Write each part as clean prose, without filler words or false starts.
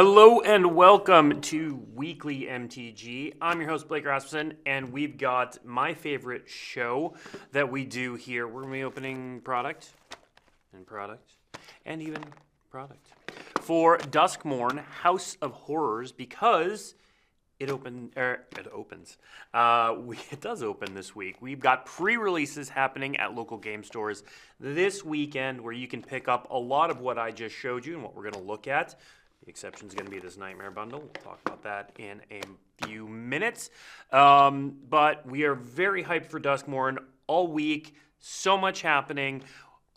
Hello and welcome to Weekly MTG. I'm your host, Blake Rasmussen, and we've got my favorite show that we do here. We're going to be opening product, and even product for Duskmourn, House of Horrors, because it opens. It does open this week. We've got pre-releases happening at local game stores this weekend where you can pick up a lot of what I just showed you and what we're going to look at. The exception is going to be this Nightmare Bundle. We'll talk about that in a few minutes. But we are very hyped for Duskmourn all week. So much happening.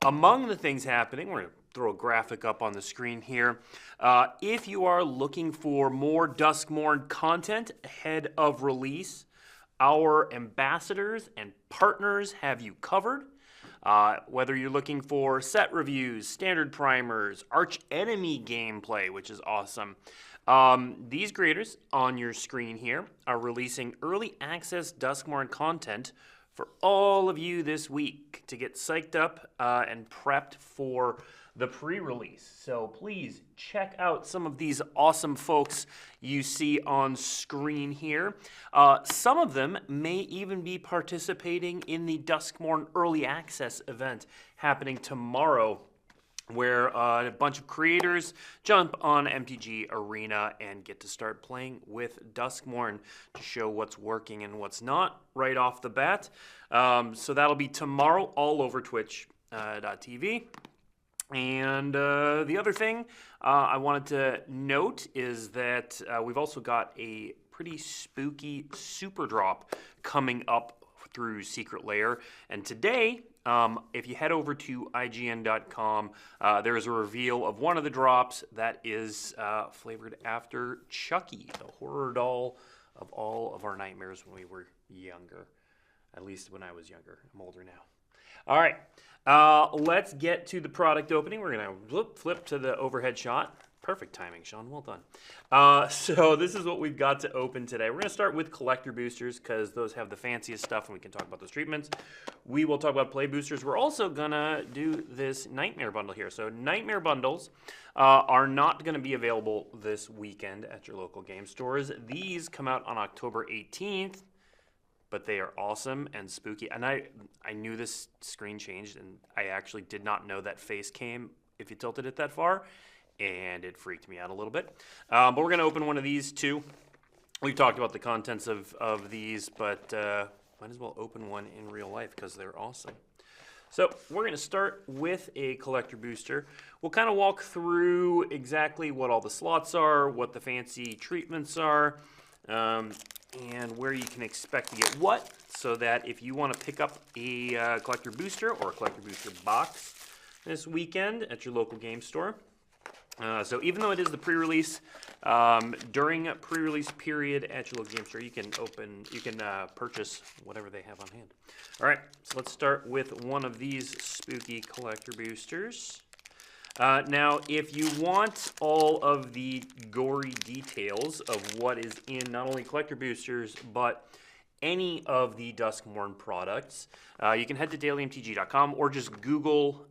Among the things happening, we're going to throw a graphic up on the screen here. If you are looking for more Duskmourn content ahead of release, our ambassadors and partners have you covered. Whether you're looking for set reviews, standard primers, arch enemy gameplay, which is awesome. These creators on your screen here are releasing early access Duskmourn content for all of you this week to get psyched up and prepped for the pre-release. So please check out some of these awesome folks you see on screen here. Some of them may even be participating in the Duskmourn Early Access event happening tomorrow, where a bunch of creators jump on MTG Arena and get to start playing with Duskmourn to show what's working and what's not right off the bat. So that'll be tomorrow all over Twitch.tv. And the other thing I wanted to note is that we've also got a pretty spooky super drop coming up through Secret Lair. And today, if you head over to IGN.com, there is a reveal of one of the drops that is flavored after Chucky, the horror doll of all of our nightmares when we were younger. At least when I was younger. I'm older now. All right, let's get to the product opening. We're going to flip to the overhead shot. Perfect timing, Sean. Well done. So this is what we've got to open today. We're going to start with collector boosters because those have the fanciest stuff, and we can talk about those treatments. We will talk about play boosters. We're also going to do this Nightmare Bundle here. So Nightmare Bundles are not going to be available this weekend at your local game stores. These come out on October 18th. But they are awesome and spooky. And I knew this screen changed, and I actually did not know that face came if you tilted it that far, and it freaked me out a little bit. But we're going to open one of these too. We've talked about the contents of these, but might as well open one in real life because they're awesome. So we're going to start with a collector booster. We'll kind of walk through exactly what all the slots are, what the fancy treatments are, and where you can expect to get what, so that if you want to pick up a collector booster or a collector booster box this weekend at your local game store. So even though it is the pre-release, during a pre-release period at your local game store, you can purchase whatever they have on hand. All right, so let's start with one of these spooky collector boosters. Now, if you want all of the gory details of what is in not only collector boosters, but any of the Duskmourn products, you can head to dailymtg.com or just Google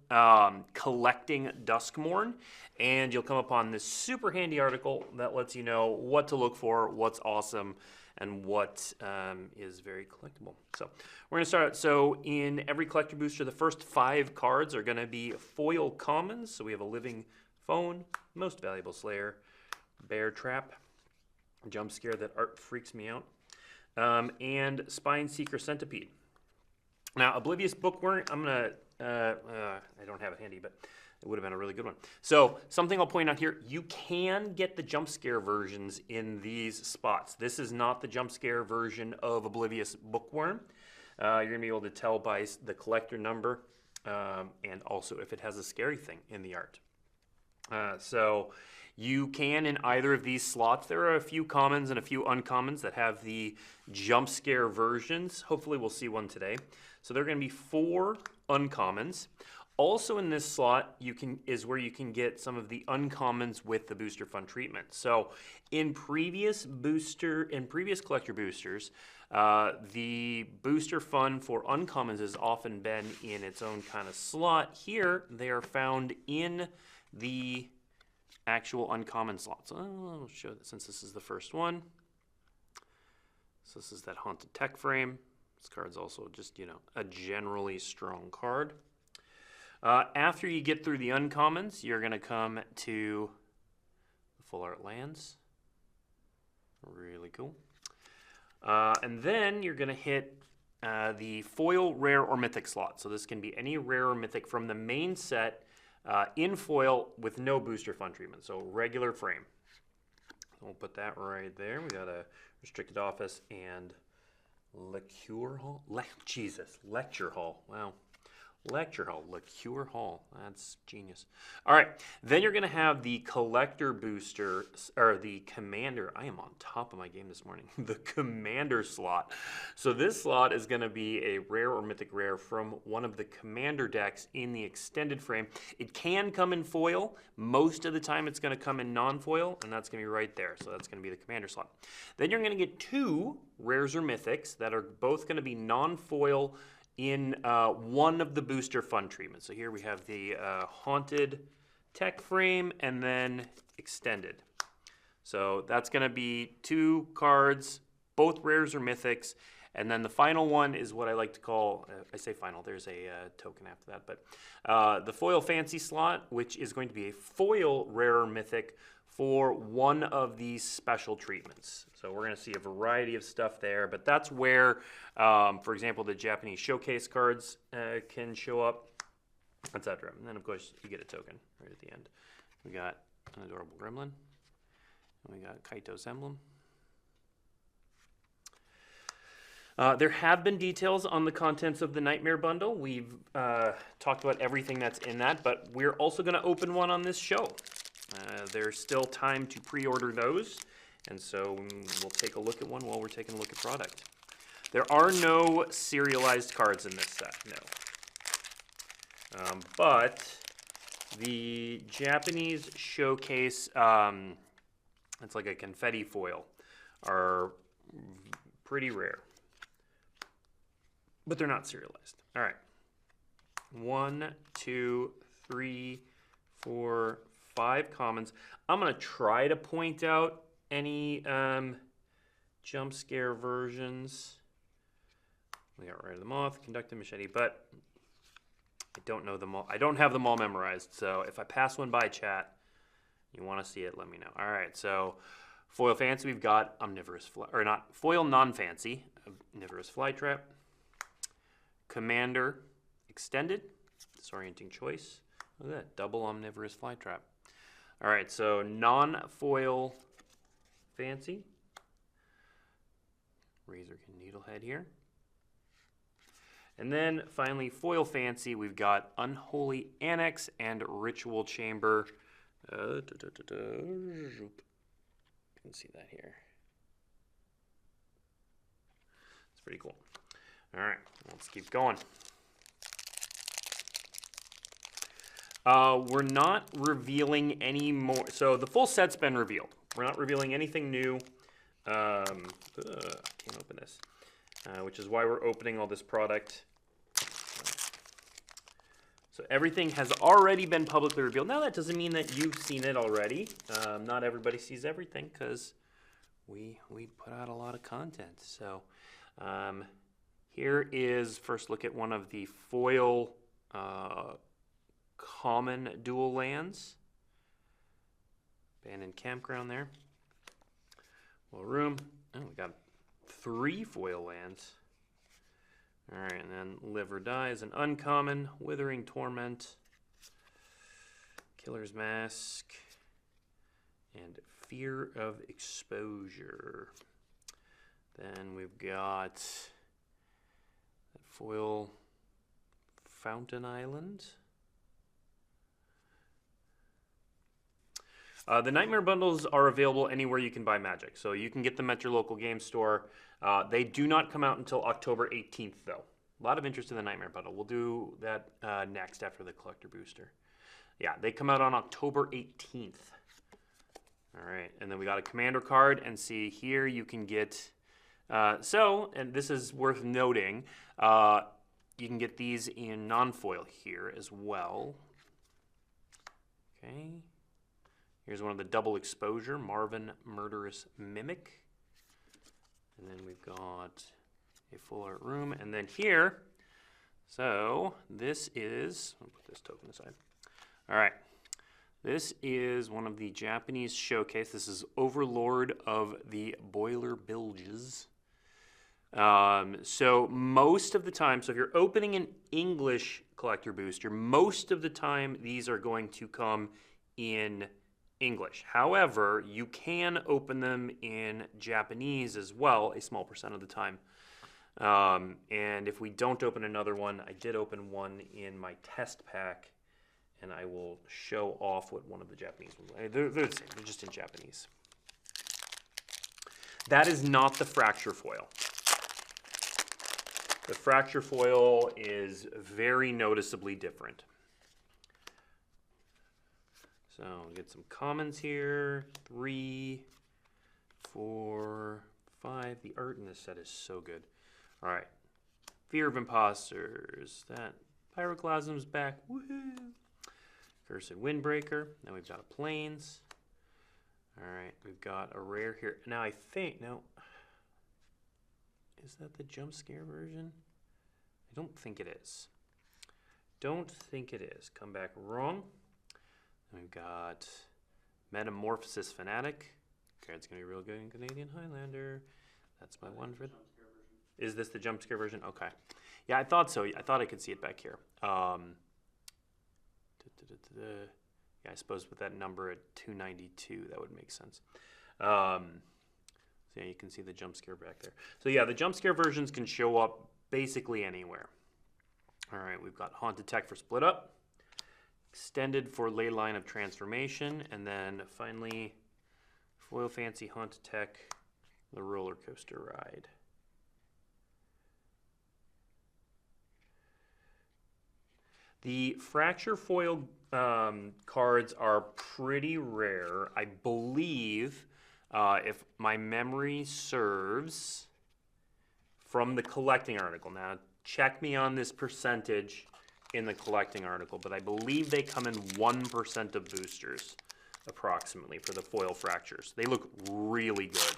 collecting Duskmourn, and you'll come upon this super handy article that lets you know what to look for, what's awesome, and what is very collectible. So we're going to start out. So in every collector booster, the first 5 cards are going to be foil commons. So we have a living phone, most valuable slayer, bear trap, jump scare that art freaks me out, and spine seeker centipede. Now oblivious bookworm, I'm going to, I don't have it handy, but it would have been a really good one. So something I'll point out here, you can get the jump scare versions in these spots. This is not the jump scare version of Oblivious Bookworm. You're going to be able to tell by the collector number and also if it has a scary thing in the art. So you can in either of these slots. There are a few commons and a few uncommons that have the jump scare versions. Hopefully we'll see one today. So there are going to be 4 uncommons. Also in this slot, is where you can get some of the uncommons with the booster fun treatment. So in previous collector boosters, the booster fun for uncommons has often been in its own kind of slot. Here, they are found in the actual uncommon slots. I'll show that since this is the first one. So this is that Haunted Tech frame. This card's also just, you know, a generally strong card. After you get through the uncommons, you're going to come to the Full Art Lands. Really cool. And then you're going to hit the foil, rare, or mythic slot. So this can be any rare or mythic from the main set in foil with no booster fun treatment. So regular frame. We'll put that right there. We got a restricted office and liqueur hall. Lecture hall. Wow. Lecture hall, liqueur hall. That's genius. All right, then you're going to have the collector booster, or the commander. I am on top of my game this morning. The commander slot. So this slot is going to be a rare or mythic rare from one of the commander decks in the extended frame. It can come in foil. Most of the time it's going to come in non-foil, and that's going to be right there. So that's going to be the commander slot. Then you're going to get 2 rares or mythics that are both going to be non-foil in one of the booster fun treatments. So here we have the Haunted Tech frame and then extended. So that's going to be 2 cards, both rares or mythics. And then the final one is what I like to call, I say final, there's a token after that, but the foil fancy slot, which is going to be a foil rare or mythic for one of these special treatments. So we're going to see a variety of stuff there, but that's where, for example, the Japanese showcase cards can show up, etc. And then, of course, you get a token right at the end. We got an adorable gremlin, and we got Kaito's emblem. There have been details on the contents of the Nightmare Bundle. We've talked about everything that's in that, but we're also going to open one on this show. There's still time to pre-order those, and so we'll take a look at one while we're taking a look at product. There are no serialized cards in this set, no. But the Japanese showcase, it's like a confetti foil, are pretty rare. But they're not serialized. All right. 1, 2, 3, 4, 5 commons. I'm going to try to point out any jump scare versions. We got Ray of the Moth, Conducted Machete, but I don't know them all. I don't have them all memorized, so if I pass one by, chat, you want to see it, let me know. All right, so foil fancy, we've got Omnivorous Fly, or not, foil non-fancy, Omnivorous Flytrap, Commander Extended, Disorienting Choice. Look at that, double Omnivorous Flytrap. All right, so non-foil fancy. Razorkin Needlehead here. And then finally, foil fancy, we've got Unholy Annex and Ritual Chamber. You can see that here. It's pretty cool. All right, let's keep going. We're not revealing any more. So the full set's been revealed. We're not revealing anything new. I can't open this, which is why we're opening all this product. So everything has already been publicly revealed. Now that doesn't mean that you've seen it already. Not everybody sees everything because we put out a lot of content. So here is first look at one of the foil common dual lands. Abandoned Campground there. Well, room. Oh, we got 3 foil lands. All right, and then Live or Die is an uncommon. Withering Torment, Killer's Mask, and Fear of Exposure. Then we've got that foil Fountain Island. The Nightmare Bundles are available anywhere you can buy Magic. So you can get them at your local game store. They do not come out until October 18th, though. A lot of interest in the Nightmare Bundle. We'll do that next after the Collector Booster. Yeah, they come out on October 18th. All right, and then we got a Commander card. And see, here you can get... and this is worth noting, you can get these in non-foil here as well. Okay. Here's one of the double exposure, Marvin Murderous Mimic. And then we've got a full art room. And then here, so this is, I'll put this token aside. All right, this is one of the Japanese showcase. This is Overlord of the Boiler Bilges. So most of the time, so if you're opening an English collector booster, most of the time these are going to come in English. However, you can open them in Japanese as well, a small percent of the time. And if we don't open another one, I did open one in my test pack, and I will show off what one of the Japanese ones. They're the same, they're just in Japanese. That is not the fracture foil. The fracture foil is very noticeably different. So we'll get some commons here. 3, 4, 5. The art in this set is so good. All right. Fear of Imposters. That Pyroclasm's back. Woohoo! Cursed Windbreaker. Now we've got a Plains. All right. We've got a rare here. Now I think, no. Is that the jump scare version? I don't think it is. Don't think it is. Come back wrong. We've got Metamorphosis Fanatic. Card's gonna be real good in Canadian Highlander. That's my one for. Is this the jump scare version? Okay. Yeah, I thought so. I thought I could see it back here. Yeah, I suppose with that number at 292, that would make sense. So yeah, you can see the jump scare back there. So yeah, the jump scare versions can show up basically anywhere. All right, we've got Haunted Tech for Split Up. Extended for Ley Line of Transformation, and then finally Foil Fancy Haunted Tech, the Roller Coaster Ride. The Fracture Foil cards are pretty rare. I believe, if my memory serves, from the collecting article. Now, check me on this percentage in the collecting article, but I believe they come in 1% of boosters, approximately, for the foil fractures. They look really good.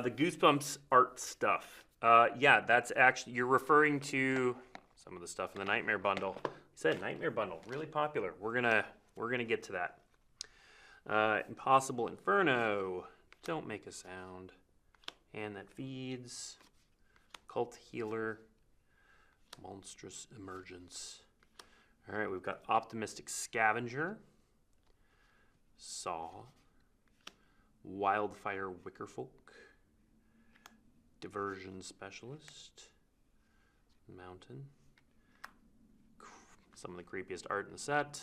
The Goosebumps art stuff. Yeah, that's actually, you're referring to some of the stuff in the Nightmare Bundle. I said Nightmare Bundle, really popular. We're gonna get to that. Impossible Inferno. Don't make a sound. And that feeds. Cult Healer. Monstrous Emergence. All right, we've got Optimistic Scavenger. Saw. Wildfire Wickerfolk. Diversion Specialist. Mountain. Some of the creepiest art in the set.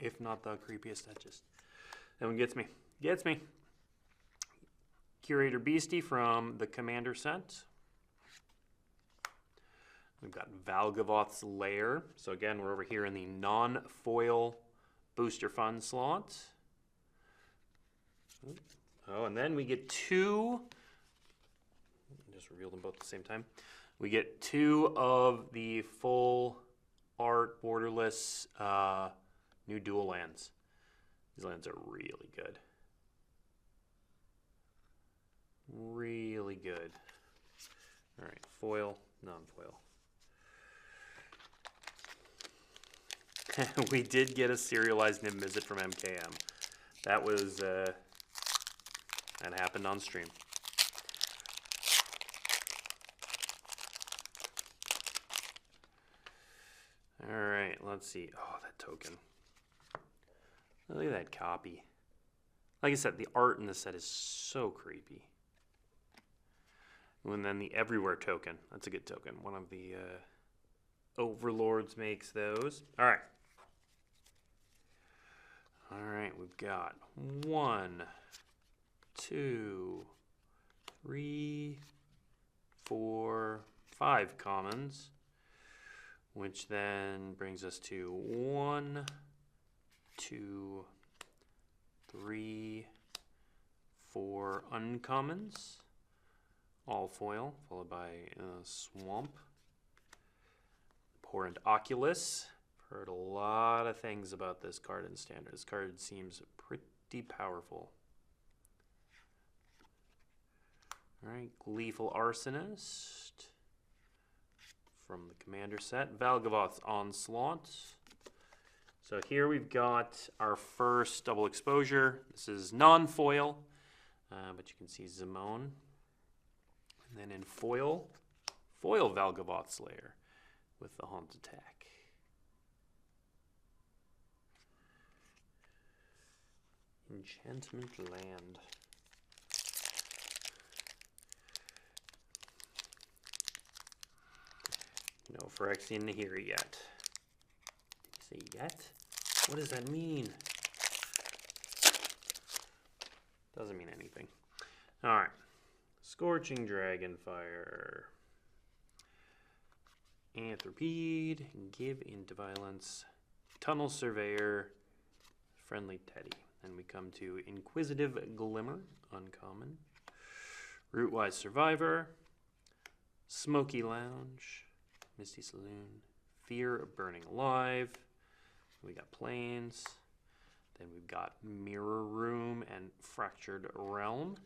If not the creepiest, that one gets me. Gets me. Curator Beastie from the Commander set. We've got Valgavoth's Lair. So again, we're over here in the non-foil booster fun slot. Oh, and then we get two. I just revealed them both at the same time. We get two of the full art borderless new dual lands. These lands are really good. Really good. All right, foil, non-foil. We did get a serialized Niv Mizzet from MKM. That was, that happened on stream. All right, let's see. Oh, that token. Look at that copy. Like I said, the art in this set is so creepy. And then the Everywhere token. That's a good token. One of the Overlords makes those. All right. All right, we've got 1, 2, 3, 4, 5 commons, which then brings us to 1, 2, 3, 4 uncommons, all foil, followed by Swamp. Abhorrent Oculus. Heard a lot of things about this card in Standard. This card seems pretty powerful. Alright, Gleeful Arsonist from the Commander set. Valgavoth's Onslaught. So here we've got our first double exposure. This is non-foil, but you can see Zimone. And then in foil, foil Valgavoth Slayer with the Haunt attack. Enchantment Land. No Phyrexian Nahiri yet. Did you say yet? What does that mean? Doesn't mean anything. Alright. Scorching Dragonfire. Anthropede. Give into Violence. Tunnel Surveyor. Friendly Teddy. Then we come to Inquisitive Glimmer. Uncommon. Rootwise Survivor. Smoky Lounge. Misty Saloon, Fear of Burning Alive. We got Plains. Then we've got Mirror Room and Fractured Realm.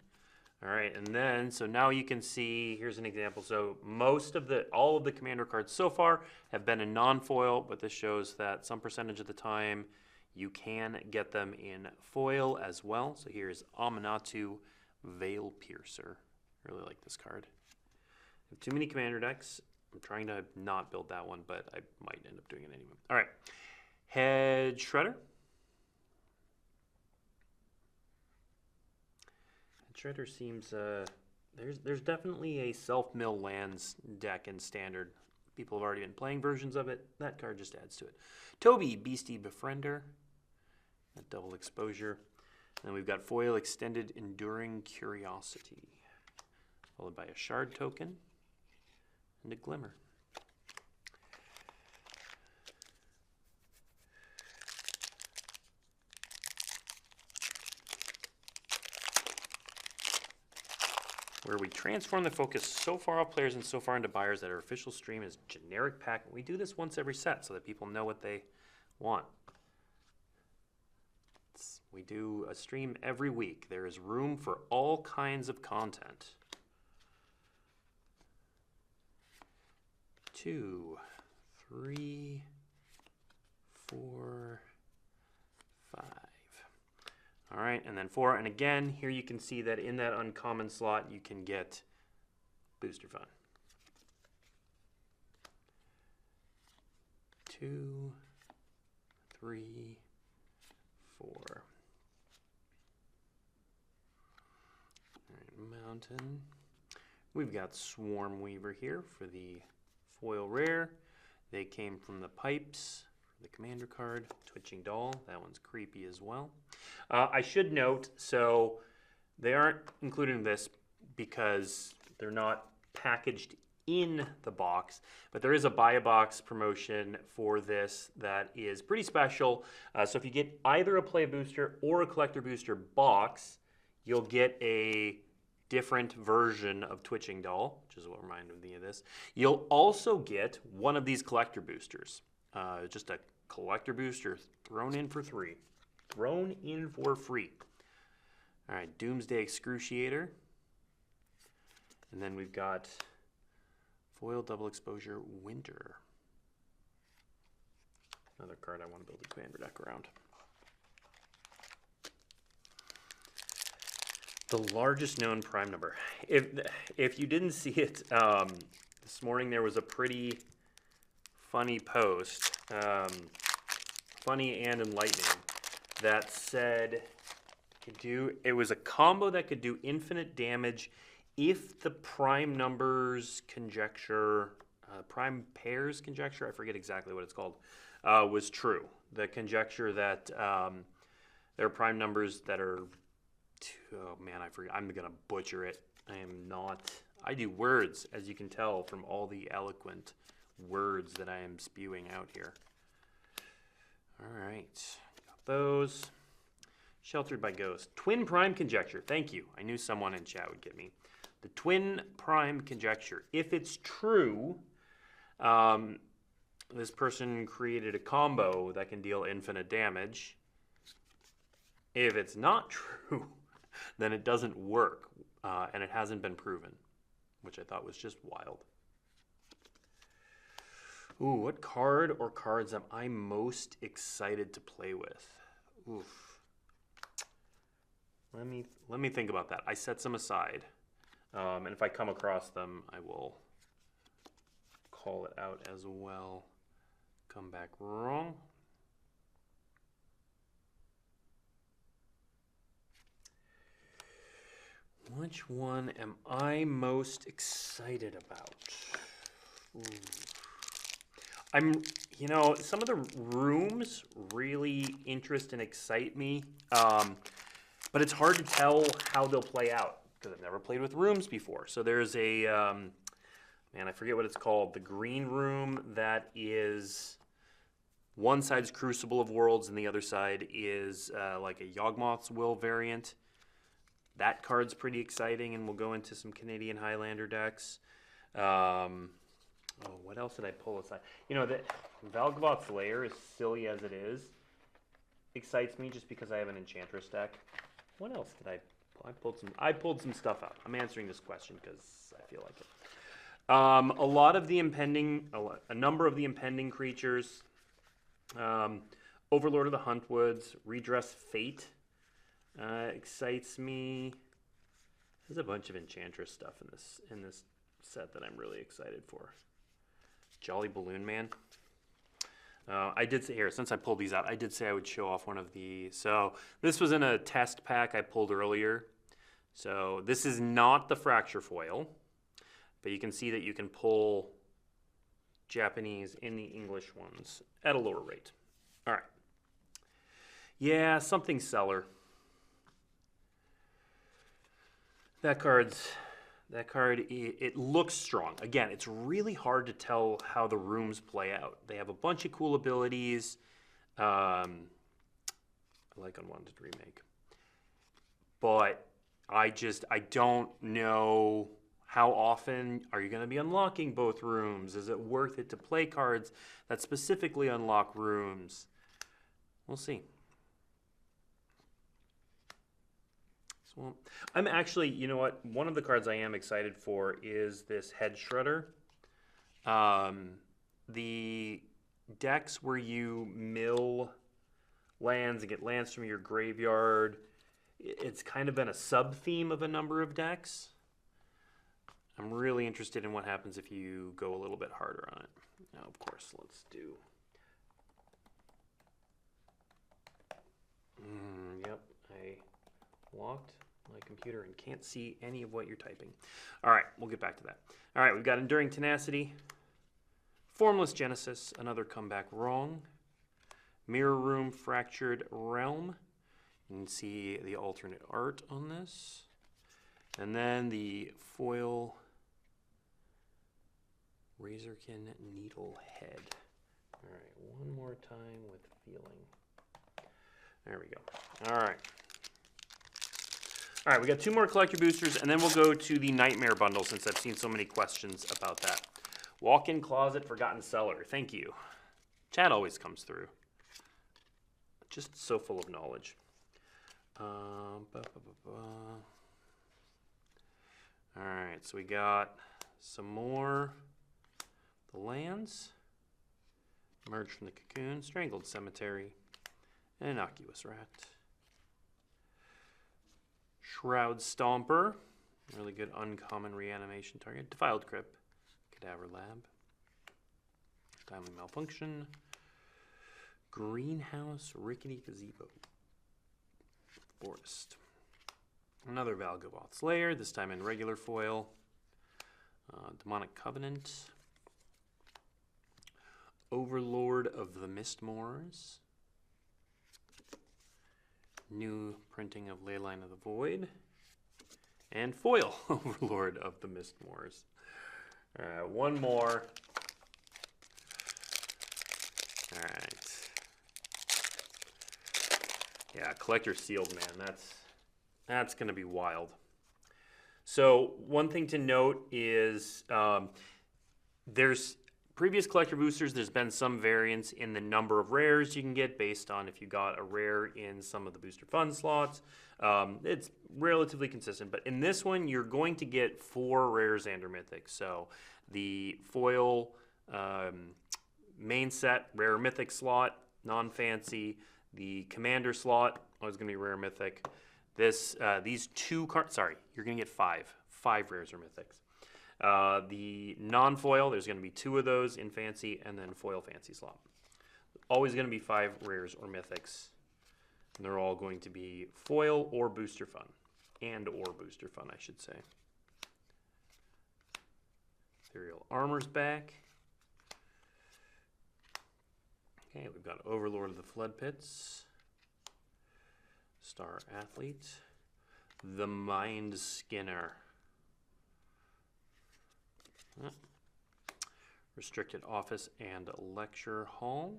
All right, and then, so now you can see, here's an example. So all of the Commander cards so far have been in non-foil, but this shows that some percentage of the time you can get them in foil as well. So here's Aminatou Veil Piercer. Really like this card. I have too many Commander decks. I'm trying to not build that one, but I might end up doing it anyway. All right. Head Shredder. Head Shredder seems, there's definitely a self-mill lands deck in Standard. People have already been playing versions of it. That card just adds to it. Toby, Beastie Befriender. A double exposure. And then we've got foil Extended Enduring Curiosity. Followed by a Shard token. And a Glimmer. Where we transform the focus so far off players and so far into buyers that our official stream is generic pack. We do this once every set so that people know what they want. We do a stream every week. There is room for all kinds of content. 2, 3, 4, 5. All right, and then 4. And again, here you can see that in that uncommon slot, you can get Booster Fun. 2, 3, 4. All right, Mountain. We've got Swarm Weaver here for the foil rare. They came from the pipes, the Commander card, Twitching Doll. That one's creepy as well. I should note, so they aren't included in this because they're not packaged in the box, but there is a buy a box promotion for this that is pretty special. So if you get either a play booster or a collector booster box, you'll get a different version of Twitching Doll, which is what reminded me of this. You'll also get one of these collector boosters. Just a collector booster thrown in for free. Thrown in for free. All right, Doomsday Excruciator. And then we've got foil double exposure Winter. Another card I want to build a Commander deck around. The largest known prime number. If you didn't see it, this morning there was a pretty funny post, funny and enlightening, that said it was a combo that could do infinite damage if the prime numbers conjecture, prime pairs conjecture, I forget exactly what it's called, was true. The conjecture that there are prime numbers that are, oh man, I forget, I'm gonna butcher it. I do words, as you can tell from all the eloquent words that I am spewing out here. All right, got those. Sheltered by Ghost. Twin Prime Conjecture, thank you. I knew someone in chat would get me. The Twin Prime Conjecture. If it's true, this person created a combo that can deal infinite damage. If it's not true, then it doesn't work, and it hasn't been proven, which I thought was just wild. Ooh, what card or cards am I most excited to play with? Oof. Let me think about that. I set some aside, and if I come across them, I will call it out as well. Come back wrong. Which one am I most excited about? Ooh. You know, some of the rooms really interest and excite me, but it's hard to tell how they'll play out because I've never played with rooms before. So there's a, man, I forget what it's called, the green room that is, one side's Crucible of Worlds and the other side is like a Yawgmoth's Will variant. That card's pretty exciting, and we'll go into some Canadian Highlander decks. Oh, what else did I pull aside? You know, the Valgavoth's Lair, as silly as it is, excites me just because I have an Enchantress deck. What else did I pulled some stuff out. I'm answering this question because I feel like it. A number of the impending creatures. Overlord of the Huntwoods, Redress Fate excites me. There's a bunch of Enchantress stuff in this set that I'm really excited for. Jolly Balloon Man. I did say here, since I pulled these out, I did say I would show off one of the. So this was in a test pack I pulled earlier. So this is not the Fracture Foil, but you can see that you can pull Japanese in the English ones at a lower rate. All right. Yeah, something Seller. That card, it looks strong. Again, it's really hard to tell how the rooms play out. They have a bunch of cool abilities. I like Unwanted Remake. But I don't know how often are you going to be unlocking both rooms? Is it worth it to play cards that specifically unlock rooms? We'll see. Well, I'm actually, you know what? One of the cards I am excited for is this Head Shredder. The decks where you mill lands and get lands from your graveyard, it's kind of been a sub-theme of a number of decks. I'm really interested in what happens if you go a little bit harder on it. Now, of course, let's do... Yep, I locked my computer and can't see any of what you're typing. All right, we'll get back to that. All right, we've got Enduring Tenacity, Formless Genesis, another comeback wrong, Mirror Room, Fractured Realm. You can see the alternate art on this. And then the foil Razorkin Needlehead. All right, one more time with feeling. There we go. All right. All right, we got two more collector boosters, and then we'll go to the Nightmare bundle since I've seen so many questions about that. Walk-in closet, Forgotten Cellar. Thank you. Chat always comes through. Just so full of knowledge. All right, so we got some more. The lands. Emerge from the Cocoon, Strangled Cemetery, and Innocuous Rat. Shroud Stomper, really good uncommon reanimation target. Defiled Crypt, Cadaver Lab, Timely Malfunction, Greenhouse, Rickety Gazebo, Forest. Another Valgavoth's Lair, this time in regular foil. Demonic Covenant, Overlord of the Mistmoors. New printing of Leyline of the Void, and foil Overlord of the Mistmoors. One more. All right. Yeah, collector sealed, man. That's going to be wild. So one thing to note is there's previous collector boosters, there's been some variance in the number of rares you can get based on if you got a rare in some of the booster fun slots. It's relatively consistent, but in this one, you're going to get 4 rares and or mythics. So the foil main set, rare mythic slot, non-fancy. The commander slot, always going to be rare mythic. These 2 cards, sorry, you're going to get 5 rares or mythics. The non-foil, there's going to be 2 of those in fancy, and then foil fancy slot. Always going to be 5 rares or mythics. And they're all going to be foil or booster fun. Or booster fun, I should say. Ethereal Armor's back. Okay, we've got Overlord of the Flood Pits. Star Athlete. The Mind Skinner. Restricted Office and Lecture Hall.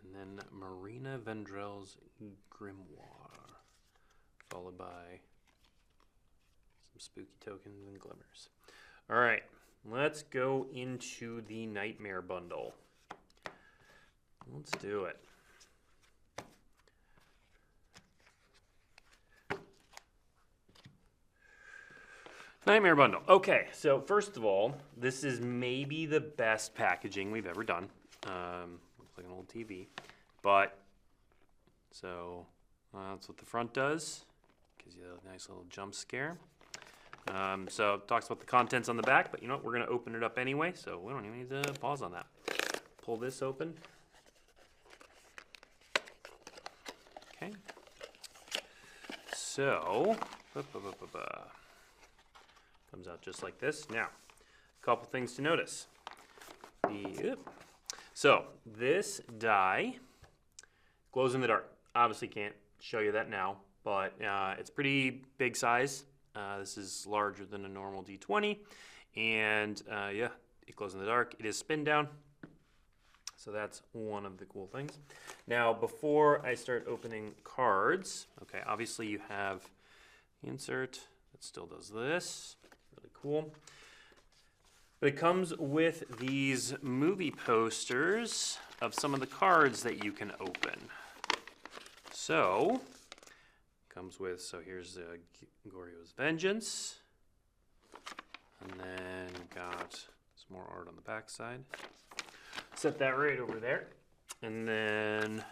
And then Marina Vendrell's Grimoire. Followed by some spooky tokens and glimmers. All right, let's go into the Nightmare Bundle. Let's do it. Nightmare Bundle. Okay, so first of all, this is maybe the best packaging we've ever done. Looks like an old TV. But, so, that's what the front does. Gives you a nice little jump scare. So, it talks about the contents on the back, but you know what? We're going to open it up anyway, so we don't even need to pause on that. Pull this open. Okay. So, comes out just like this. Now, a couple things to notice. So, this die glows in the dark. Obviously can't show you that now, but it's pretty big size. This is larger than a normal D20, and yeah, it glows in the dark. It is spin down, so that's one of the cool things. Now, before I start opening cards, okay, obviously you have the insert that still does this. Really cool. But it comes with these movie posters of some of the cards that you can open. So, comes with, so here's Goryo's Vengeance. And then got some more art on the back side. Set that right over there. And then,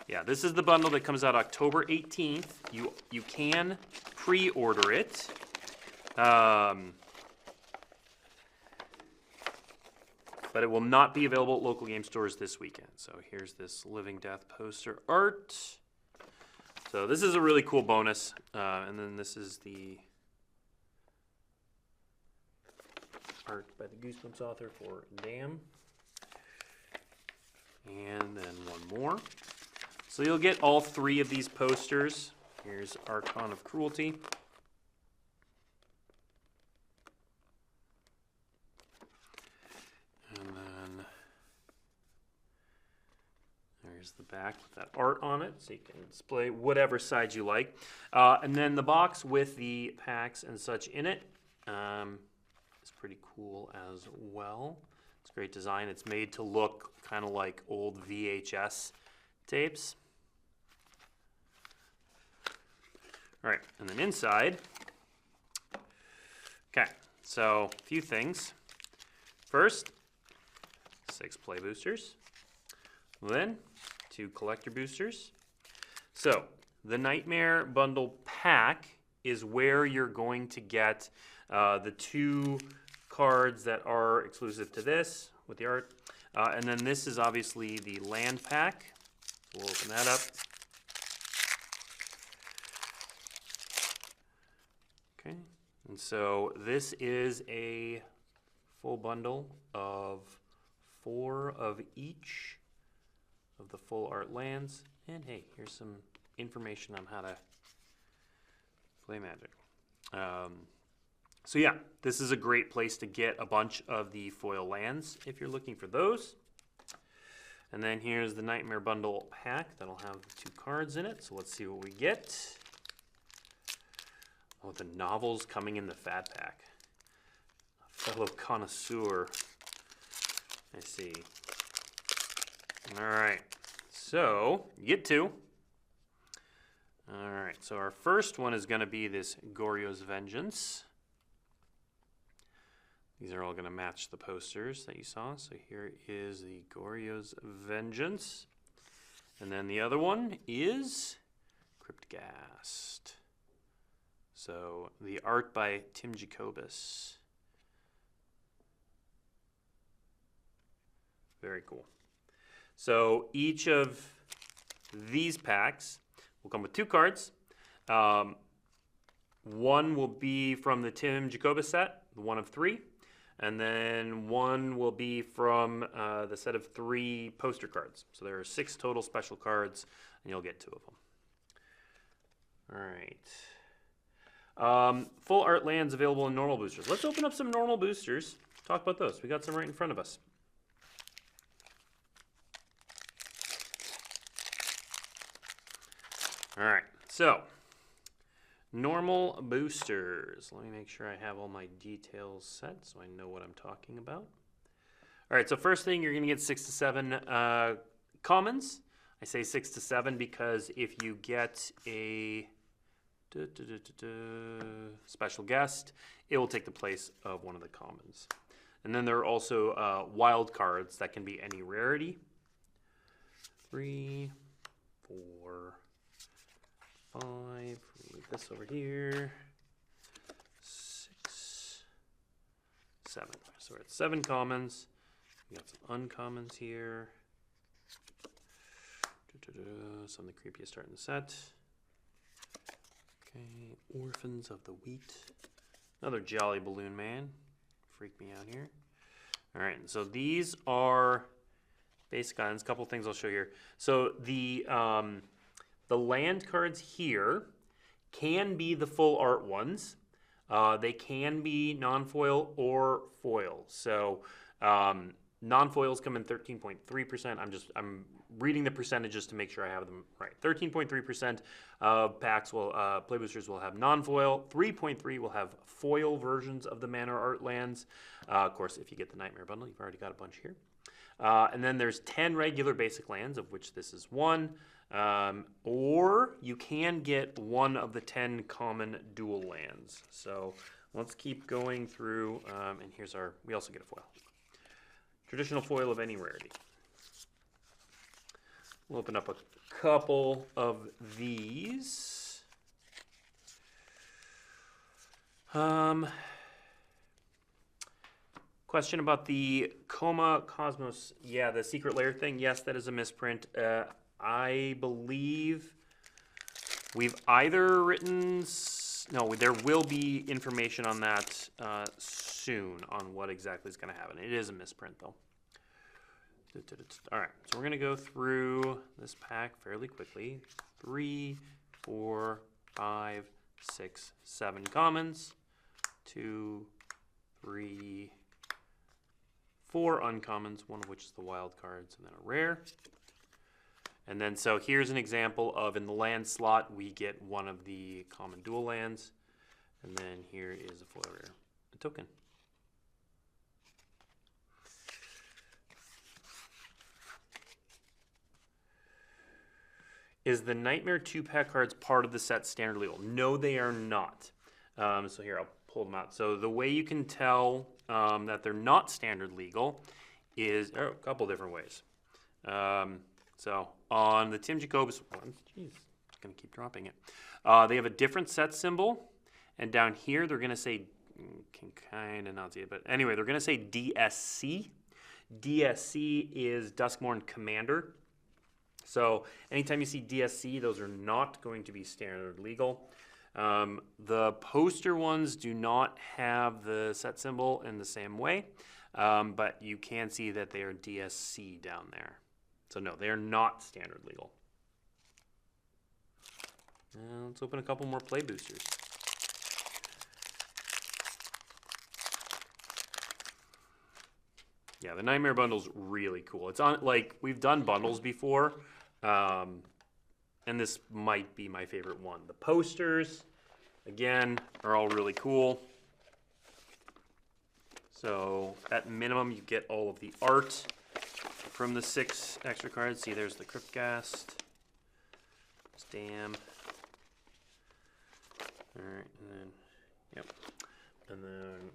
yeah, this is the bundle that comes out October 18th. You can pre-order it. But it will not be available at local game stores this weekend. So here's this Living Death poster art. So this is a really cool bonus. And then this is the art by the Goosebumps author for Damn. And then one more. So you'll get all 3 of these posters. Here's Archon of Cruelty. And then there's the back with that art on it, so you can display whatever side you like. And then the box with the packs and such in it is pretty cool as well. It's great design. It's made to look kind of like old VHS tapes. All right, and then inside, okay, so a few things. First, 6 play boosters, then 2 collector boosters. So the Nightmare Bundle pack is where you're going to get the 2 cards that are exclusive to this with the art. And then this is obviously the land pack. So we'll open that up. Okay, and so this is a full bundle of 4 of each of the full art lands. And hey, here's some information on how to play Magic. So yeah, this is a great place to get a bunch of the foil lands if you're looking for those. And then here's the Nightmare Bundle pack that'll have the 2 cards in it. So let's see what we get. Oh, the novels coming in the Fat Pack. A fellow connoisseur. I see. All right. So you get 2. All right. So our first one is going to be this Goryo's Vengeance. These are all going to match the posters that you saw. So here is the Goryo's Vengeance. And then the other one is Cryptgast. So the art by Tim Jacobus. Very cool. So each of these packs will come with 2 cards. One will be from the Tim Jacobus set, the 1 of 3. And then 1 will be from the set of 3 poster cards. So there are 6 total special cards, and you'll get 2 of them. All right. Full art lands available in normal boosters. Let's open up some normal boosters. Talk about those. We got some right in front of us. All right. So normal boosters. Let me make sure I have all my details set so I know what I'm talking about. All right, so first thing, you're going to get 6 to 7 commons. I say 6 to 7 because if you get a special guest, it will take the place of one of the commons. And then there are also wild cards that can be any rarity. 3, 4, 5, leave this over here, 6, 7. So we're at 7 commons. We got some uncommons here. Some of the creepiest art in the set. Okay, Orphans of the Wheat. Another Jolly Balloon Man. Freak me out here. All right, so these are basic items. A couple things I'll show here. So the land cards here can be the full art ones. They can be non-foil or foil. So non-foils come in 13.3%. I'm reading the percentages to make sure I have them right. 13.3% of packs will play boosters will have non-foil. 3.3 will have foil versions of the Manor Art lands. Of course, if you get the Nightmare Bundle, you've already got a bunch here. And then there's 10 regular basic lands, of which this is 1. Or you can get 1 of the 10 common dual lands. So let's keep going through. And here's our, we also get a foil. Traditional foil of any rarity. We'll open up a couple of these. Question about the Coma Cosmos. Yeah, the secret lair thing. Yes, that is a misprint. I believe we've either written... No, there will be information on that soon on what exactly is going to happen. It is a misprint, though. All right, so we're going to go through this pack fairly quickly. 3, 4, 5, 6, 7 commons. 2, 3, 4 uncommons, one of which is the wild cards, and then a rare. And then, so here's an example of, in the land slot, we get 1 of the common dual lands. And then here is a foil rare, a token. Is the Nightmare 2-pack cards part of the set standard legal? No, they are not. So here, I'll pull them out. So the way you can tell that they're not standard legal is a couple different ways. So on the Tim Jacobus ones, geez, just gonna keep dropping it. They have a different set symbol, and down here they're gonna say, can kind of not see it, but anyway, they're gonna say DSC. DSC is Duskmourn Commander. So anytime you see DSC, those are not going to be standard legal. The poster ones do not have the set symbol in the same way, but you can see that they are DSC down there. So no, they are not standard legal. Let's open a couple more play boosters. Yeah, the Nightmare Bundle's really cool. It's on, like, we've done bundles before, and this might be my favorite one. The posters, again, are all really cool. So at minimum, you get all of the art from the 6 extra cards. See, there's the Cryptghast, Stam. All right, and then, yep. And then,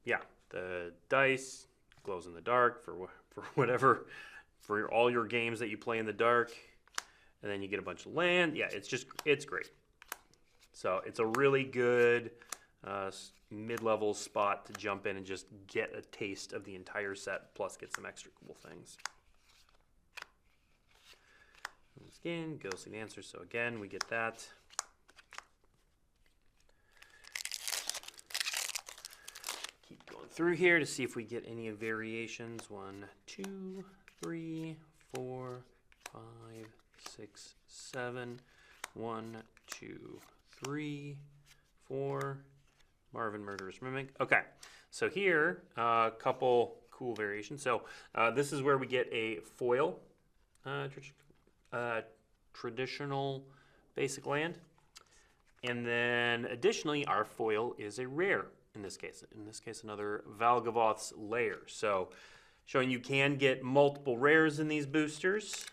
yeah, the dice, glows in the dark for whatever, for all your games that you play in the dark. And then you get a bunch of land. Yeah, it's great. So it's a really good mid-level spot to jump in and just get a taste of the entire set, plus get some extra cool things. Skin, Ghostly Dancer, so again, we get that. Keep going through here to see if we get any variations. 1, 2, 3, 4, 5, 6, 7. 1, 2, 3, 4. Marvin Murderous Mimic. Okay, so here, a couple cool variations. So this is where we get a foil, traditional basic land. And then additionally, our foil is a rare in this case. In this case, another Valgavoth's Lair. So showing you can get multiple rares in these boosters.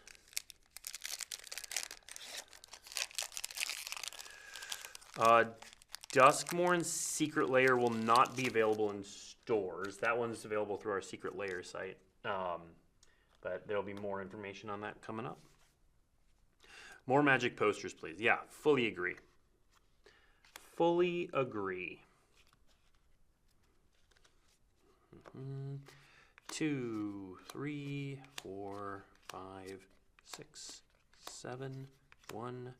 Duskmourn's Secret Lair will not be available in stores. That one's available through our Secret Lair site. But there'll be more information on that coming up. More Magic posters, please. Yeah, fully agree. Fully agree. 2, 3, 4, 5, 6, 7, 1.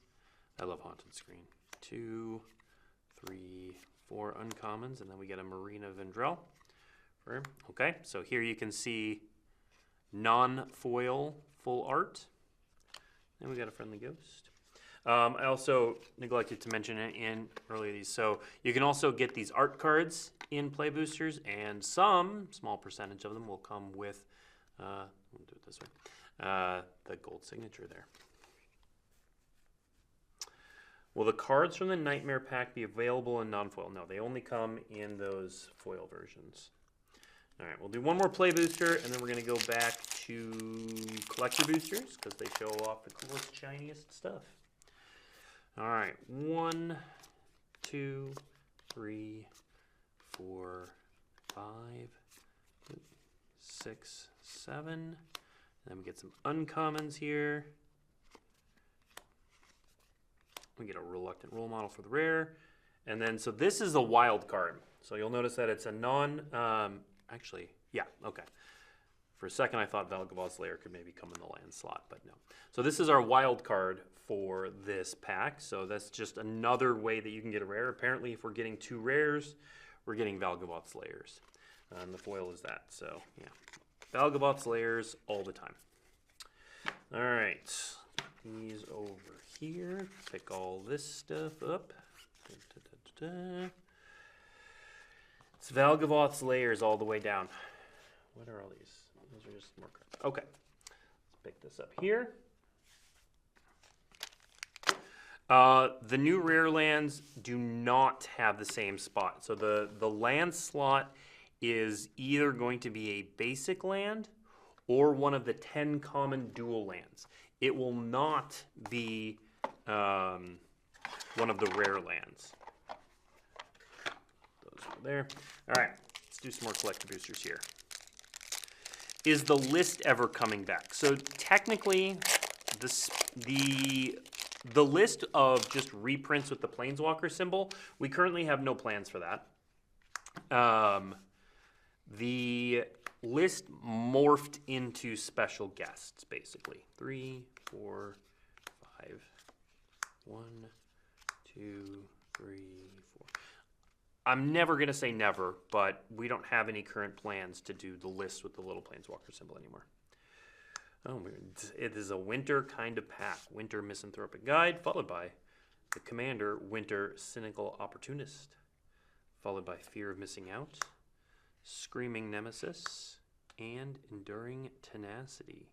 I love Haunted Screen. 2, 3, 4 uncommons, and then we get a Marina Vendrell. Okay, so here you can see non-foil full art. And we got a Friendly Ghost. I also neglected to mention it in earlier these. So you can also get these art cards in play boosters, and some small percentage of them will come with, we'll do it this way, the gold signature there. Will the cards from the Nightmare Pack be available in non-foil? No, they only come in those foil versions. All right, we'll do one more play booster, and then we're going to go back to collector boosters because they show off the coolest, shiniest stuff. All right, 1, 2, 3, 4, 5, 6, 7. Then we get some uncommons here. We get a Reluctant Role Model for the rare. And then, so this is a wild card. So you'll notice that it's a actually, yeah, okay. For a second, I thought Valgavoth's Lair could maybe come in the land slot, but no. So this is our wild card for this pack. So that's just another way that you can get a rare. Apparently, if we're getting 2 rares, we're getting Valgavoth's Lairs. And the foil is that, so yeah. Valgavoth's Lairs all the time. All right, these over here. Pick all this stuff up. It's Valgavoth's Lairs all the way down. What are all these? Those are just more cards. Okay, let's pick this up here. The new rare lands do not have the same spot. So the land slot is either going to be a basic land or one of the 10 common dual lands. It will not be one of the rare lands. Those are there. All right, let's do some more collector boosters here. Is the list ever coming back? So technically, the list of just reprints with the Planeswalker symbol, we currently have no plans for that. The list morphed into special guests, basically. 3, 4, 5. 1, 2, 3, 4. I'm never going to say never, but we don't have any current plans to do the list with the little Planeswalker symbol anymore. Oh, it is a winter kind of pack. Winter Misanthropic Guide, followed by the Commander, Winter Cynical Opportunist, followed by Fear of Missing Out, Screaming Nemesis, and Enduring Tenacity.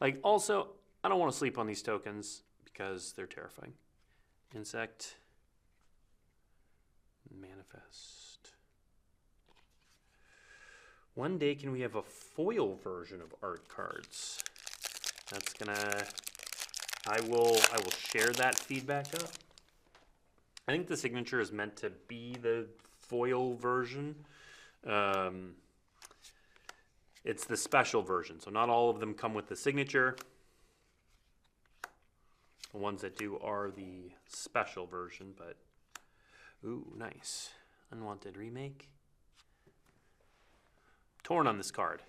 Like, also, I don't want to sleep on these tokens because they're terrifying. Insect. Manifest. One day can we have a foil version of art cards? That's gonna, I will share that feedback up. I think the signature is meant to be the foil version. It's the special version, so not all of them come with the signature. The ones that do are the special version, but ooh, nice. Unwanted remake. Torn on this card.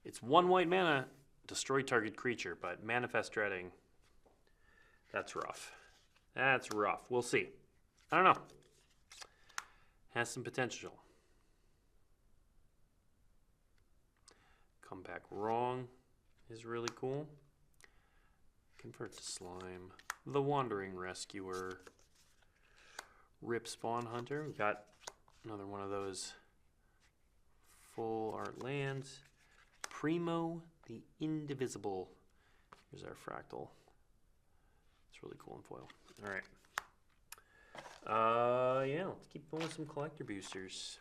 It's 1 white mana, destroy target creature, but Manifest Dreading, that's rough. That's rough. We'll see. I don't know. Has some potential. Come Back Wrong is really cool. Convert to Slime. The Wandering Rescuer. Rip Spawn Hunter. We've got another one of those full art lands. Primo the Indivisible. Here's our fractal. It's really cool in foil. All right. Yeah, let's keep going with some collector boosters.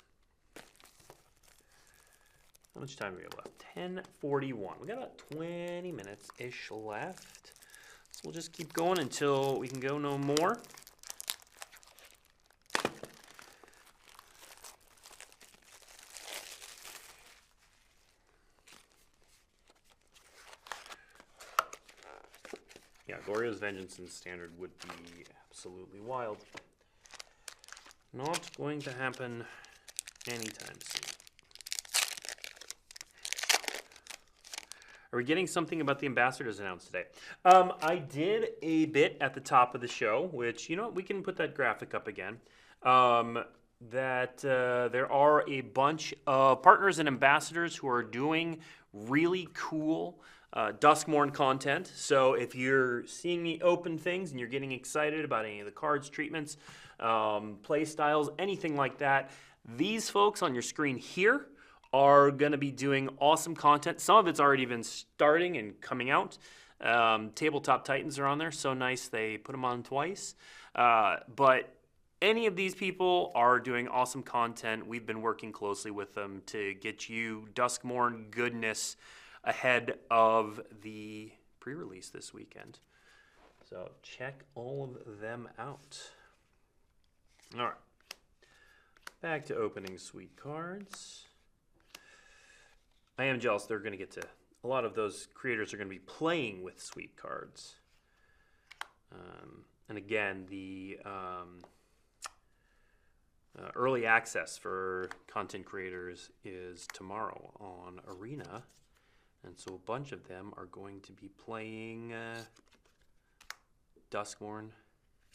How much time do we have left? 10:41. We got about 20 minutes-ish left. So we'll just keep going until we can go no more. Yeah, Gloria's Vengeance in Standard would be absolutely wild. Not going to happen anytime soon. Are we getting something about the ambassadors announced today? I did a bit at the top of the show, which, you know what, we can put that graphic up again. There are a bunch of partners and ambassadors who are doing really cool Duskmourn content. So if you're seeing me open things and you're getting excited about any of the cards, treatments, play styles, anything like that, these folks on your screen here are going to be doing awesome content. Some of it's already been starting and coming out. Tabletop Titans are on there. So nice they put them on twice. But any of these people are doing awesome content. We've been working closely with them to get you Duskmourn goodness ahead of the pre-release this weekend. So check all of them out. All right. Back to opening sweet cards. I am jealous they're going to get to, a lot of those creators are going to be playing with sweet cards. And again, the early access for content creators is tomorrow on Arena. And so a bunch of them are going to be playing Duskmourn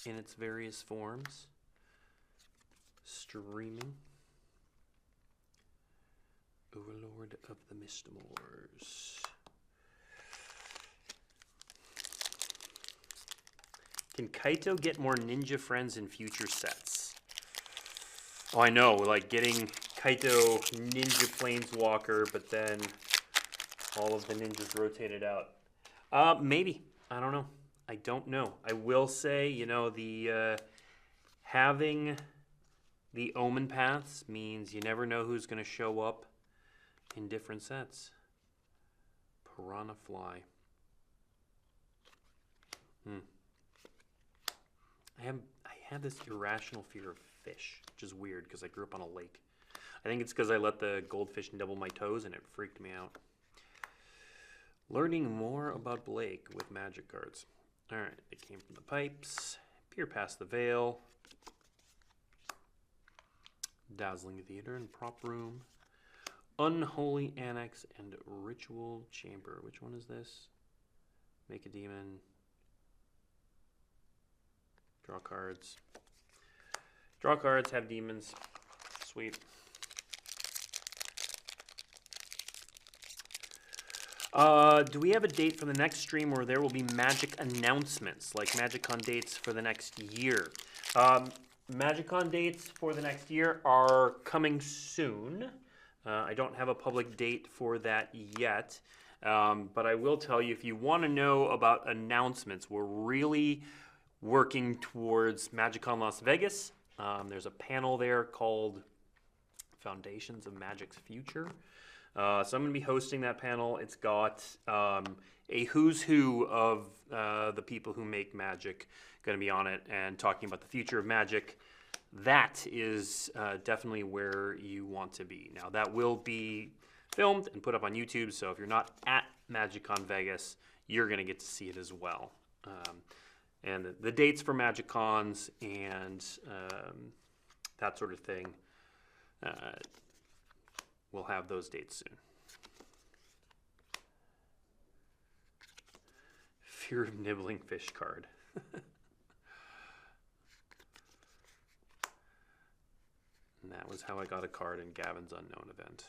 in its various forms. Streaming. Overlord of the Mistmoors. Can Kaito get more ninja friends in future sets? Oh, I know, like getting Kaito Ninja Planeswalker, but then all of the ninjas rotated out. Maybe. I don't know. I don't know. I will say, you know, the having the Omen Paths means you never know who's going to show up in different sets. Piranha Fly. I have this irrational fear of fish, which is weird because I grew up on a lake. I think it's because I let the goldfish nibble my toes and it freaked me out. Learning more about Blake with magic cards. All right, it came from the pipes. Peer past the veil. Dazzling Theater and Prop Room. Unholy Annex and Ritual Chamber. Which one is this? Make a demon. Draw cards. Draw cards, have demons. Sweet. Do we have a date for the next stream where there will be Magic announcements, like MagicCon dates for the next year? MagicCon dates for the next year are coming soon. I don't have a public date for that yet, but I will tell you, if you want to know about announcements, we're really working towards MagicCon Las Vegas. There's a panel there called Foundations of Magic's Future. So I'm going to be hosting that panel. It's got a who's who of the people who make Magic going to be on it and talking about the future of Magic. That is definitely where you want to be. Now, that will be filmed and put up on YouTube, so if you're not at MagicCon Vegas, you're going to get to see it as well. And the dates for MagicCons and that sort of thing, we'll have those dates soon. Fear of Nibbling Fish card. And that was how I got a card in Gavin's Unknown event.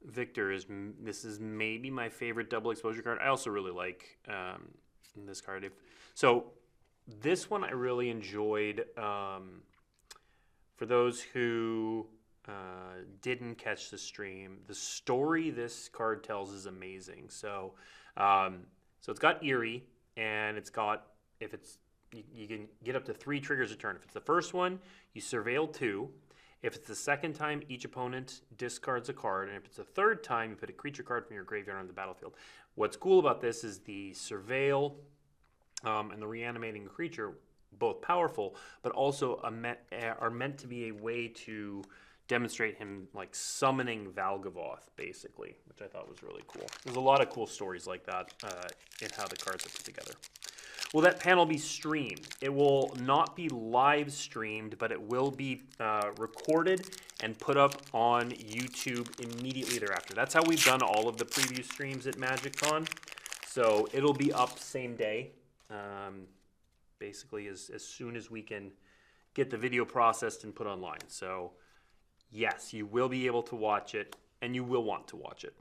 Victor, this is maybe my favorite double exposure card. I also really like this card. So this one I really enjoyed. For those who didn't catch the stream, the story this card tells is amazing. So it's got Eerie, and it's got, if it's, you can get up to 3 triggers a turn. If it's the first one, you surveil 2. If it's the second time, each opponent discards a card, and if it's the third time, you put a creature card from your graveyard on the battlefield. What's cool about this is the surveil and the reanimating creature, both powerful, but also are meant to be a way to demonstrate him like summoning Valgavoth, basically, which I thought was really cool. There's a lot of cool stories like that in how the cards are put together. Will that panel be streamed? It will not be live streamed, but it will be recorded and put up on YouTube immediately thereafter. That's how we've done all of the preview streams at MagicCon. So it'll be up same day, basically as soon as we can get the video processed and put online. So yes, you will be able to watch it, and you will want to watch it.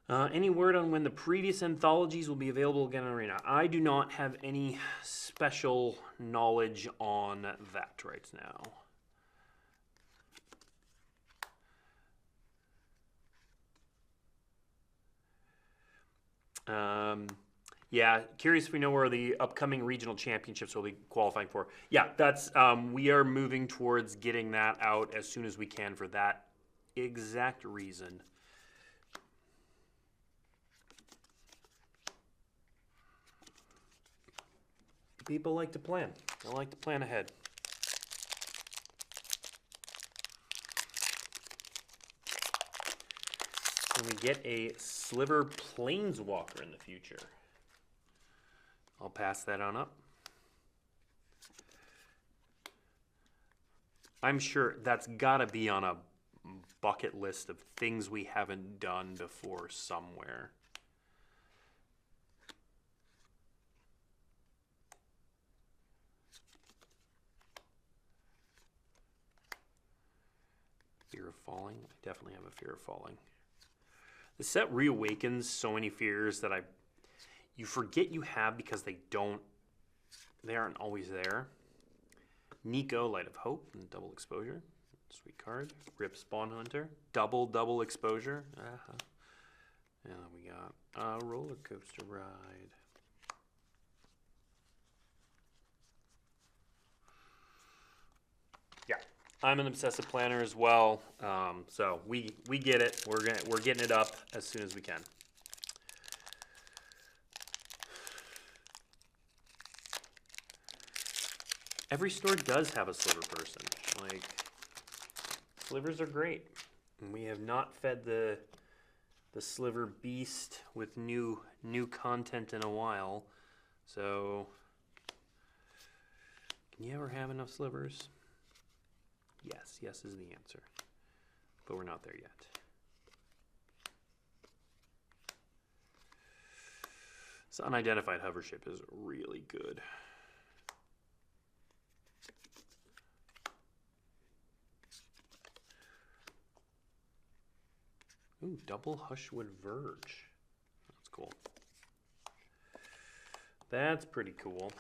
Any word on when the previous anthologies will be available again in Arena? I do not have any special knowledge on that right now. Yeah, curious if we know where the upcoming regional championships will be qualifying for. Yeah, that's we are moving towards getting that out as soon as we can for that exact reason. People like to plan. I like to plan ahead. Can we get a Sliver Planeswalker in the future? I'll pass that on up. I'm sure that's got to be on a bucket list of things we haven't done before somewhere. Fear of Falling. I definitely have a Fear of Falling. The set reawakens so many fears that you forget you have because they aren't always there. Nico, Light of Hope, and double exposure. Sweet card. Rip Spawn Hunter. Double exposure. And then we got Roller Coaster Ride. Yeah, I'm an obsessive planner as well. So we get it. We're getting it up as soon as we can. Every store does have a sliver person. Like, slivers are great. And we have not fed the sliver beast with new content in a while. So, can you ever have enough slivers? Yes, yes is the answer. But we're not there yet. This unidentified hover ship is really good. Ooh, double Hushwood Verge. That's cool. That's pretty cool.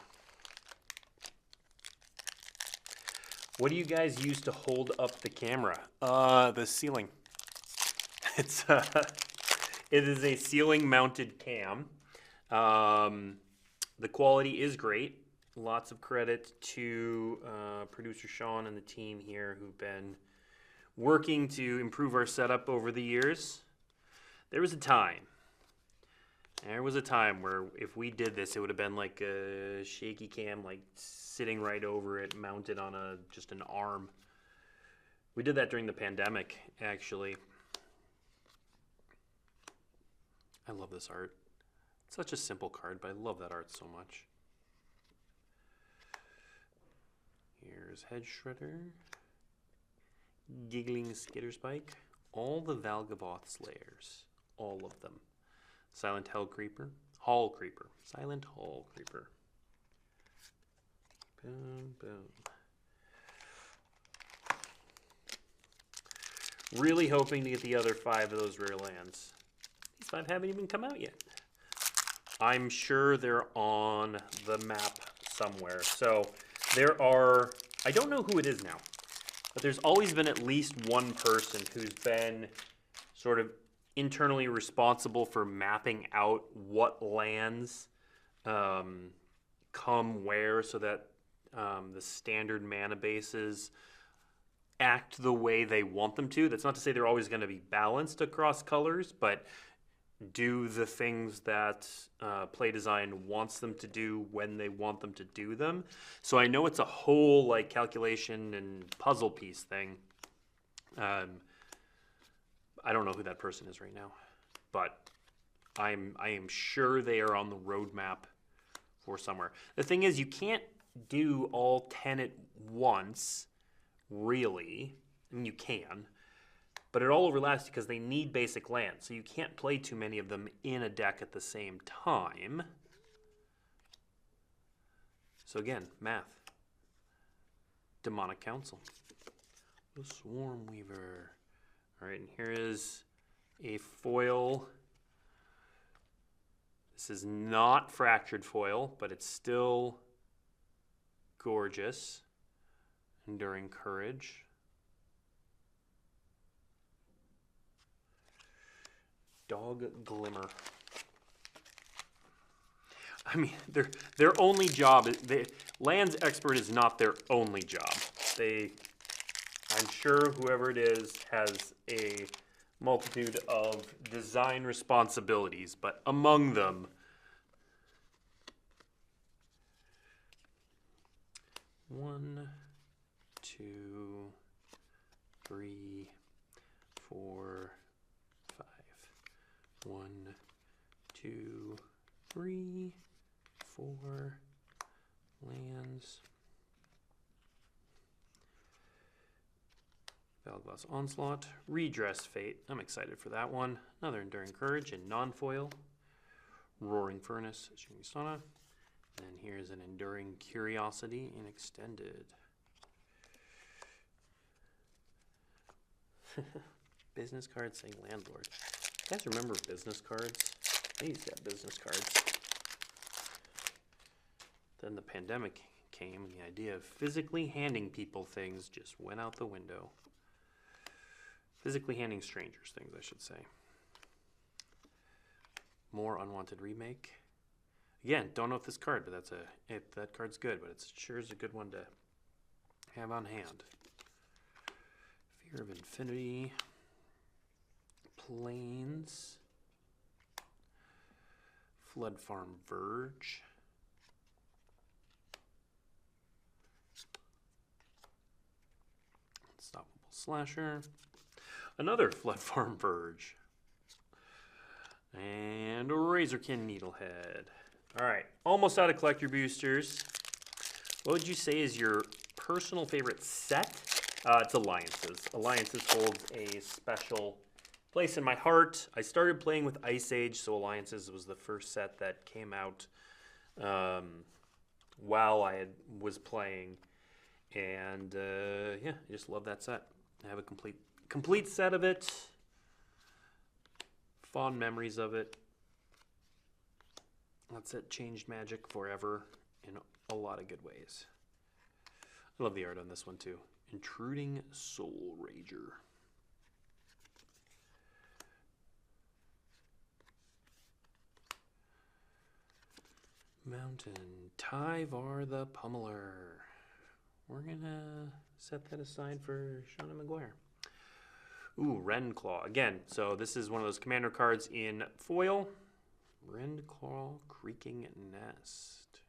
What do you guys use to hold up the camera? The ceiling. It is a ceiling mounted cam. The quality is great. Lots of credit to producer Sean and the team here who've been working to improve our setup over the years. There was a time where if we did this, it would have been like a shaky cam, like sitting right over it, mounted on just an arm. We did that during the pandemic, actually. I love this art. It's such a simple card, but I love that art so much. Here's Hedge Shredder, Giggling Skitterspike, all the Valgavoth Slayers, all of them. Silent Hall Creeper, Silent Hall Creeper. Boom, boom. Really hoping to get the other 5 of those rare lands. These 5 haven't even come out yet. I'm sure they're on the map somewhere. So there are, I don't know who it is now, but there's always been at least one person who's been sort of internally responsible for mapping out what lands come where so that the standard mana bases act the way they want them to. That's not to say they're always going to be balanced across colors, but do the things that play design wants them to do when they want them to do them. So I know it's a whole like calculation and puzzle piece thing. I don't know who that person is right now, but I am sure they are on the roadmap for somewhere. The thing is, you can't do all 10 at once, really. I mean, you can, but it all overlaps because they need basic lands, so you can't play too many of them in a deck at the same time. So again, math. Demonic Council. The Swarm Weaver. All right, and here is a foil. This is not fractured foil, but it's still gorgeous. Enduring Courage. Dog Glimmer. I mean, their only job, Lands Expert is not their only job. I'm sure whoever it is has a multitude of design responsibilities, but among them, 1, 2, 3, 4, 5. 1, 2, 3, 4 lands. Valgavoth's Onslaught, Redress Fate. I'm excited for that one. Another Enduring Courage in non-foil. Roaring Furnace, Shooting Sauna. And then here's an Enduring Curiosity in Extended. Business cards saying Landlord. You guys remember business cards? I used to have business cards. Then the pandemic came and the idea of physically handing people things just went out the window. Physically handing strangers things, I should say. More Unwanted Remake. Again, don't know if this card, but if that card's good, but it sure is a good one to have on hand. Fear of Infinity. Plains. Flood Farm Verge. Unstoppable Slasher. Another Flood Farm Verge. And Razorkin Needlehead. Alright, almost out of collector boosters. What would you say is your personal favorite set? It's Alliances. Alliances holds a special place in my heart. I started playing with Ice Age, so Alliances was the first set that came out while I was playing. And yeah, I just love that set. I have a complete set of it. fond memories of it. That's it. Changed Magic forever in a lot of good ways. I love the art on this one too. Intruding Soul Rager. Mountain. Tyvar the Pummeler. We're going to set that aside for Shauna McGuire. Ooh, Rendclaw. Again, so this is one of those commander cards in foil. Rendclaw Creaking Nest.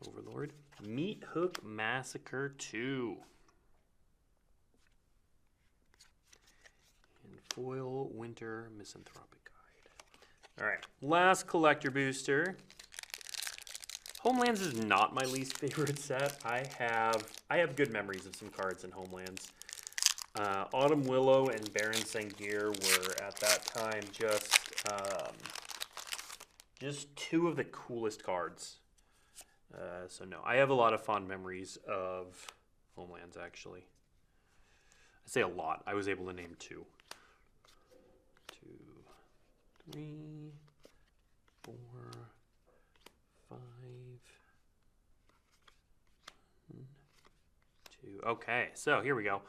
Overlord. Meat Hook Massacre 2. And foil Winter Misanthropic Guide. All right, last collector booster. Homelands is not my least favorite set. I have good memories of some cards in Homelands. Autumn Willow and Baron Sangir were at that time just two of the coolest cards. So no, I have a lot of fond memories of Homelands actually. I say a lot. I was able to name 2. 2, 3, 4, 5, 2. Okay, so here we go.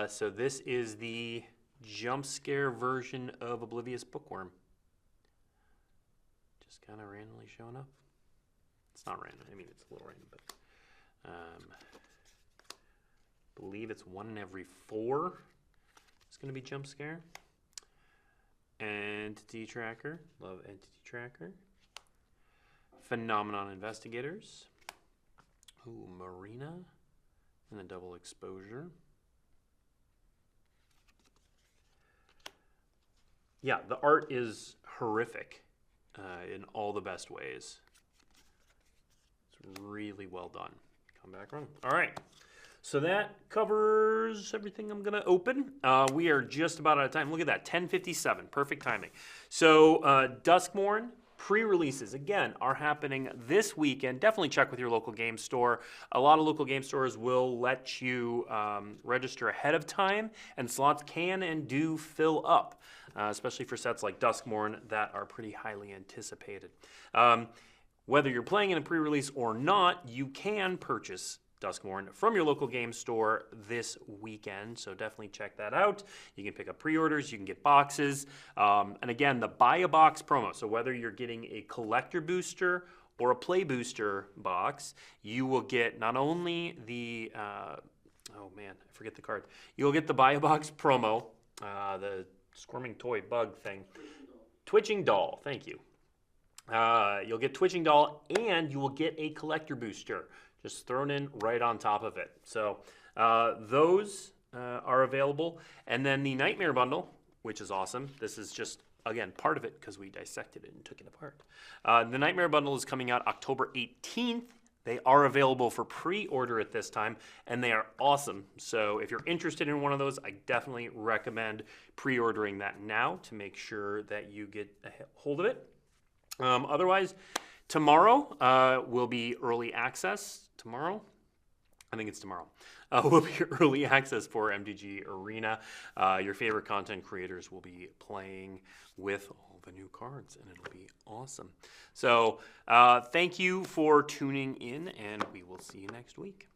So this is the jump scare version of Oblivious Bookworm. Just kind of randomly showing up. It's not random. I mean, it's a little random, but believe it's 1 in every 4. It's going to be jump scare. Entity Tracker. Love Entity Tracker. Phenomenon Investigators. Ooh, Marina. And a double exposure. Yeah, the art is horrific in all the best ways. It's really well done. Come back running. All right. So that covers everything I'm going to open. We are just about out of time. Look at that, 10:57. Perfect timing. So Duskmourn pre-releases, again, are happening this weekend. Definitely check with your local game store. A lot of local game stores will let you register ahead of time, and slots can and do fill up, especially for sets like Duskmourn that are pretty highly anticipated. Whether you're playing in a pre-release or not, you can purchase Duskmourn from your local game store this weekend, so definitely check that out. You can pick up pre-orders, you can get boxes, and again, the buy a box promo, so whether you're getting a collector booster or a play booster box, you will get not only the, oh man, I forget the card, you'll get the buy a box promo, the squirming toy bug thing, Twitching Doll, thank you. You'll get Twitching Doll, and you will get a collector booster just thrown in right on top of it. So those are available. And then the Nightmare Bundle, which is awesome. This is just, again, part of it because we dissected it and took it apart. The Nightmare Bundle is coming out October 18th. They are available for pre-order at this time, and they are awesome. So if you're interested in one of those, I definitely recommend pre-ordering that now to make sure that you get a hold of it. Otherwise, tomorrow will be early access. Tomorrow? I think it's tomorrow. Will be early access for MTG Arena. Your favorite content creators will be playing with all the new cards, and it'll be awesome. So thank you for tuning in, and we will see you next week.